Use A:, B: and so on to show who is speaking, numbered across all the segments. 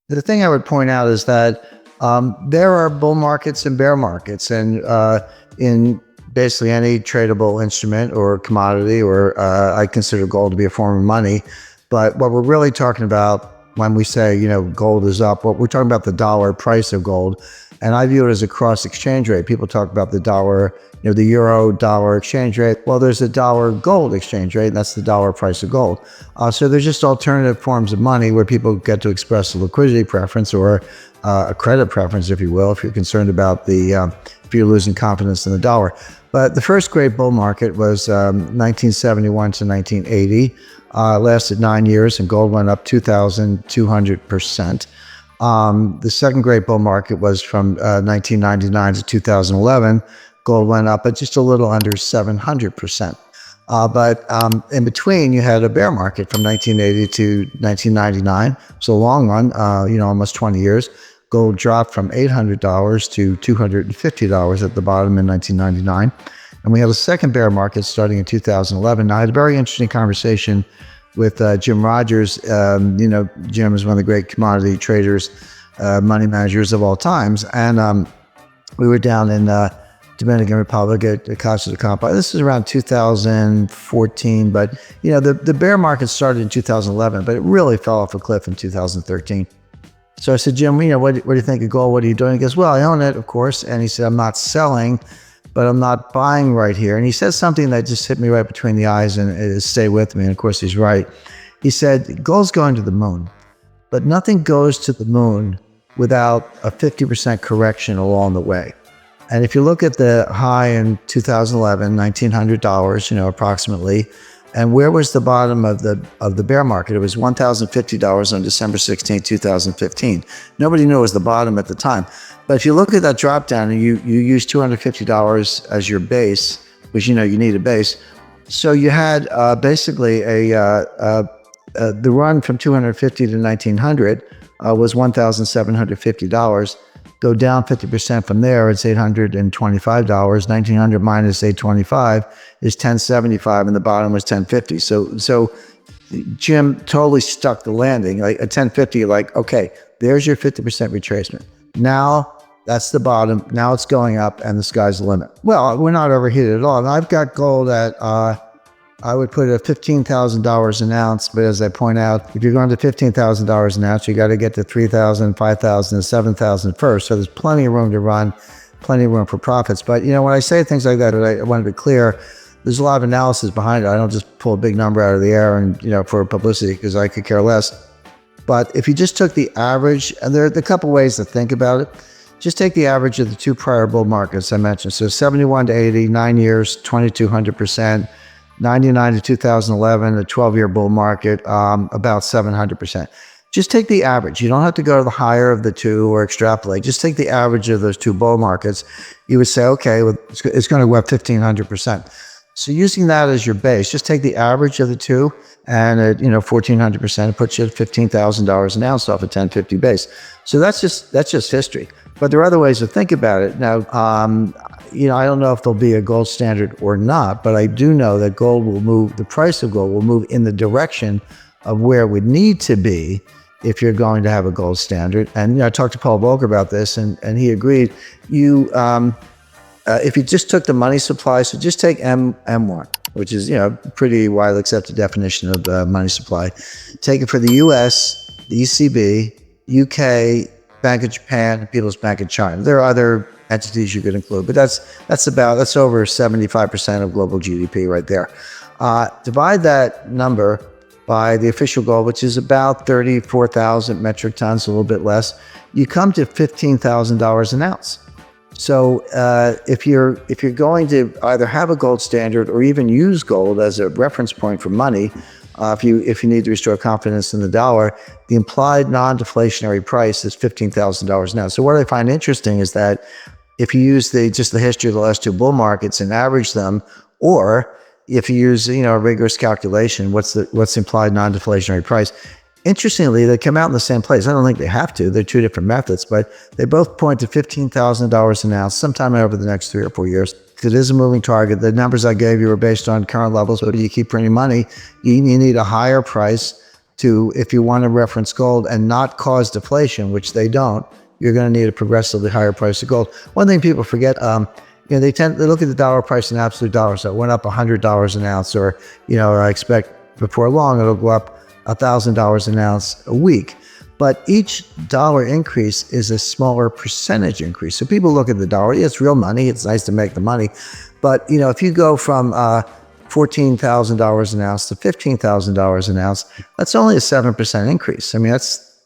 A: The thing I would point out is that there are bull markets and bear markets, and in basically any tradable instrument or commodity, or I consider gold to be a form of money. But what we're really talking about when we say, gold is up, what we're talking about the dollar price of gold. And I view it as a cross exchange rate. People talk about the dollar, the euro dollar exchange rate. Well, there's a dollar gold exchange rate, and that's the dollar price of gold. So there's just alternative forms of money where people get to express a liquidity preference or a credit preference, if you will, if you're concerned about if you're losing confidence in the dollar. But the first great bull market was 1971 to 1980. Lasted 9 years, and gold went up 2,200%. The second great bull market was from 1999 to 2011. Gold went up at just a little under 700%. But in between, you had a bear market from 1980 to 1999. So a long run, almost 20 years. Gold dropped from $800 to $250 at the bottom in 1999. And we had a second bear market starting in 2011. Now, I had a very interesting conversation with Jim Rogers. Jim is one of the great commodity traders, money managers of all times. And we were down in Dominican Republic at Casa de Campo. This is around 2014, but the bear market started in 2011, but it really fell off a cliff in 2013. So I said, Jim, what do you think of gold? What are you doing? He goes, well, I own it, of course. And he said, I'm not selling, but I'm not buying right here. And he said something that just hit me right between the eyes and stay with me. And of course, he's right. He said, gold's going to the moon, but nothing goes to the moon without a 50% correction along the way. And if you look at the high in 2011, $1,900, approximately, and where was the bottom of the bear market? It was $1,050 on December 16, 2015. Nobody knew it was the bottom at the time. But if you look at that drop down and you use $250 as your base, which you need a base. So you had basically the run from 250 to 1900 was $1,750. Go down 50% from there, it's $825. 1900 minus 825 is 1075, and the bottom was 1050. So Jim totally stuck the landing. Like at 1050, okay, there's your 50% retracement. Now that's the bottom. Now it's going up, and the sky's the limit. Well, we're not overheated at all. And I've got gold at I would put it at $15,000 an ounce, but as I point out, if you're going to $15,000 an ounce, you got to get to 3,000, 5,000, and 7,000 first. So there's plenty of room to run, plenty of room for profits. But when I say things like that, I want to be clear. There's a lot of analysis behind it. I don't just pull a big number out of the air and for publicity, because I could care less. But if you just took the average, and there are a couple ways to think about it. Just take the average of the two prior bull markets I mentioned. So 71 to 80, 9 years, 2,200%. 99 to 2011, a 12-year bull market, about 700%. Just take the average. You don't have to go to the higher of the two or extrapolate. Just take the average of those two bull markets. You would say, okay, well, it's going to go up 1,500%. So using that as your base, just take the average of the two, and at 1,400%, it puts you at $15,000 an ounce off a 1050 base. So that's just history. But there are other ways to think about it. Now, I don't know if there'll be a gold standard or not, but I do know that the price of gold will move in the direction of where it would need to be if you're going to have a gold standard. And I talked to Paul Volcker about this, and he agreed. If you just took the money supply, so just take M1, which is pretty widely accepted definition of money supply. Take it for the U.S., the ECB, UK, Bank of Japan, People's Bank of China. There are other entities you could include, but that's over 75% of global GDP right there. Divide that number by the official gold, which is about 34,000 metric tons, a little bit less. You come to $15,000 an ounce. So if you're going to either have a gold standard or even use gold as a reference point for money, if you need to restore confidence in the dollar, the implied non-deflationary price is $15,000 an ounce. So what I find interesting is that if you use just the history of the last two bull markets and average them, or if you use a rigorous calculation, what's the implied non-deflationary price? Interestingly, they come out in the same place. I don't think they have to. They're two different methods, but they both point to $15,000 an ounce sometime over the next 3 or 4 years. It is a moving target. The numbers I gave you are based on current levels, but if you keep printing money, you need a higher price to, if you want to reference gold and not cause deflation, which they don't, you're going to need a progressively higher price of gold. One thing people forget, they look at the dollar price in absolute dollars. So it went up $100 an ounce, or, I expect before long it'll go up $1,000 an ounce a week. But each dollar increase is a smaller percentage increase. So people look at the dollar, yeah, it's real money, it's nice to make the money. But, if you go from $14,000 an ounce to $15,000 an ounce, that's only a 7% increase. I mean,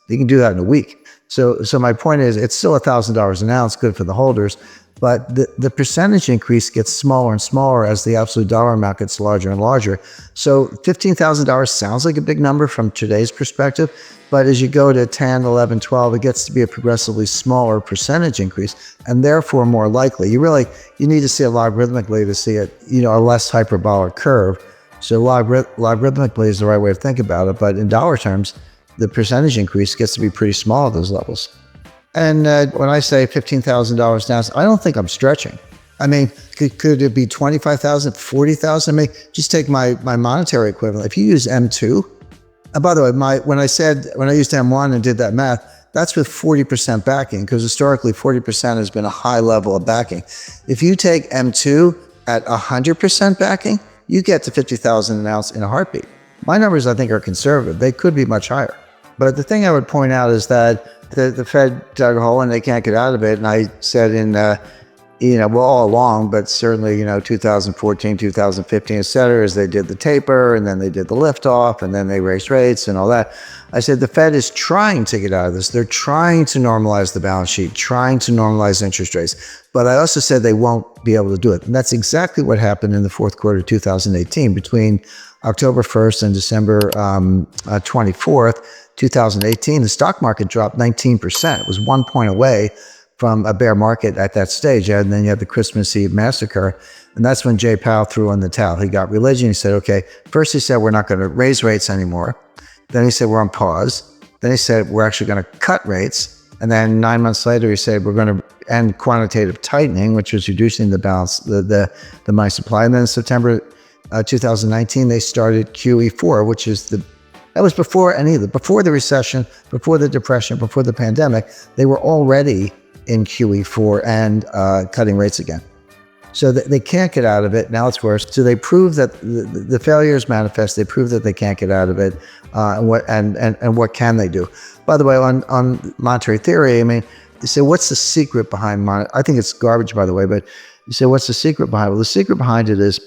A: you can do that in a week. So my point is, it's still $1,000 an ounce, good for the holders, but the percentage increase gets smaller and smaller as the absolute dollar amount gets larger and larger. So $15,000 sounds like a big number from today's perspective, but as you go to 10, 11, 12, it gets to be a progressively smaller percentage increase, and therefore more likely. You need to see it logarithmically to see it, a less hyperbolic curve. So logarithmically is the right way to think about it, but in dollar terms, the percentage increase gets to be pretty small at those levels. And when I say $15,000 an ounce, I don't think I'm stretching. I mean, could it be 25,000, 40,000? I mean, just take my monetary equivalent. If you use M2, and by the way, when I used M1 and did that math, that's with 40% backing, because historically 40% has been a high level of backing. If you take M2 at 100% backing, you get to 50,000 an ounce in a heartbeat. My numbers, I think, are conservative. They could be much higher. But the thing I would point out is that the Fed dug a hole and they can't get out of it. And I said all along, but certainly, 2014, 2015, et cetera, as they did the taper, and then they did the liftoff, and then they raised rates and all that. I said the Fed is trying to get out of this. They're trying to normalize the balance sheet, trying to normalize interest rates. But I also said they won't be able to do it. And that's exactly what happened in the fourth quarter of 2018. Between October 1st and December 24th, 2018, the stock market dropped 19%. It was 1 point away from a bear market at that stage. And then you had the Christmas Eve massacre. And that's when Jay Powell threw in the towel. He got religion. He said, okay, first he said, we're not going to raise rates anymore. Then he said, we're on pause. Then he said, we're actually going to cut rates. And then 9 months later, he said, we're going to end quantitative tightening, which was reducing the balance, the money supply. And then in September 2019, they started QE4, which is that was before before the recession, before the depression, before the pandemic. They were already in QE4 and cutting rates again. So they can't get out of it. Now it's worse. So they prove that the failures manifest. They prove that they can't get out of it. And what can they do? By the way, on monetary theory, I mean, you say, what's the secret behind I think it's garbage, by the way, but you say, what's the secret behind it? Well, the secret behind it is,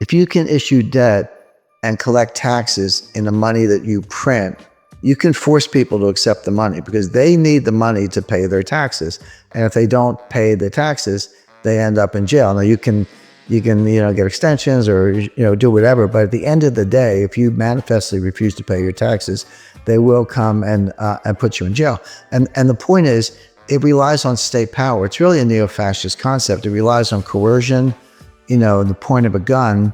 A: if you can issue debt and collect taxes in the money that you print, you can force people to accept the money, because they need the money to pay their taxes. And if they don't pay the taxes, they end up in jail. Now you can get extensions or do whatever, but at the end of the day, if you manifestly refuse to pay your taxes, they will come and put you in jail. And the point is, it relies on state power. It's really a neo-fascist concept. It relies on coercion, the point of a gun,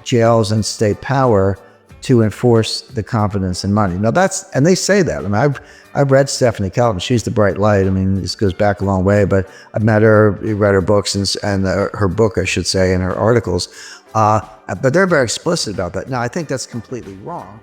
A: jails, and state power to enforce the confidence in money. Now and they say that. I mean, I've read Stephanie Kelton. She's the bright light. I mean, this goes back a long way, but I've met her, read her books and her book, I should say, and her articles. But they're very explicit about that. Now, I think that's completely wrong.